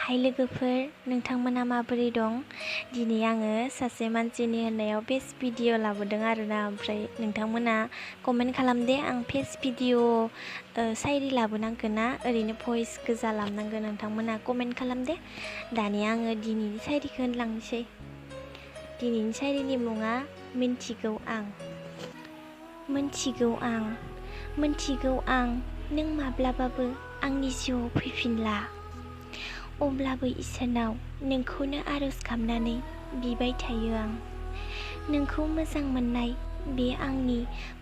हाय लोगोफोर, नोंथांमोना माबोरै दं? दिनै आङो सासे मानसिनि होननायाव फेस भिडिअ लाबोदों आरोना। ओमफ्राय नोंथांमोना कमेन्ट खालामदे आं फेस भिडिअ सायरि लाबोनांगोन ना ओरैनो भइस गोजा लाबोनांगोन। नोंथांमोना कमेन्ट खालामदे। दानिया आङो दिनैनि सायरिखौ होनलांनोसै। दिनैनि सायरिनि मुङा मिन्थिगौ आं। मोनथिगौ आं नों माब्लाबाबो आंनि जिउआव फैफिनला। अब्लाबो इसोरनाव नोंखौनो आरज गाबनानै बिबाय थायो आं। नोंखौ मोजां मोननाय बे आंनि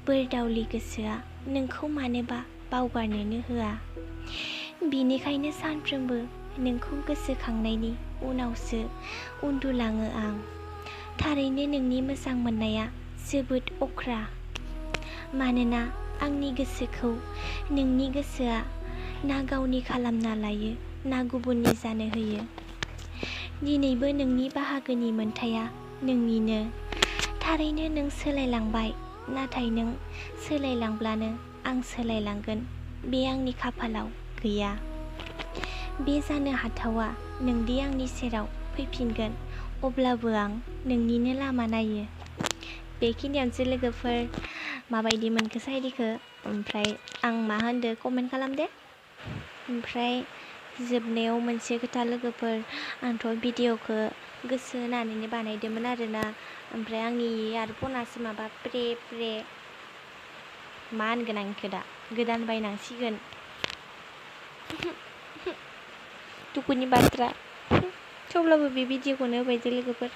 बोरदावलि गोसोआ नोंखौ मानोबा बावगारनोनो होआ। बिनिखायनो सानफ्रोमबो नोंखौ गोसोखांनायनि उनावसो उन्दुलाङो आं। थारैनो नोंनि मोजां मोननाया जोबोद अख्रा। मानोना आंनि गोसोखौ नोंनि गोसोआ ना गावनि खालामना लायो ना गुबुननि जानो होयो। दिनैबो नोंनि बाहागोनि मोनथाया नोंनिनो। थारैनो नों सोलायलांबाय, नाथाय नों सोलायलांब्लानो आं सोलायलांगोन बे आंनि खाफालाव गैया। बे जानो हाथावा नोंदि आंनि सेराव फैफिनगोन, अब्लाबो आं नोंनिनो लामा नायो। बेखिनियावनोसै लोगोफोर। माबायदि मोनखो सायरिखौ? ओमफ्राय आं मा होनदो कमेन्ट खालामदे। ओमफ्राय जोबनायाव मोनसे खोथा लोगोफोर, आंथ' भिडिअखौ गोसो होनानैनो बानायदोंमोन आरोना। ओमफ्राय आंनि इयारफनासो माबा प्रे मा होनगोन आं इखौ दा गोदान बायनांसिगोन। दुखुनि बाथ्रा। थेवब्लाबो बे भिडिअखौनो होबाय दे लोगोफोर।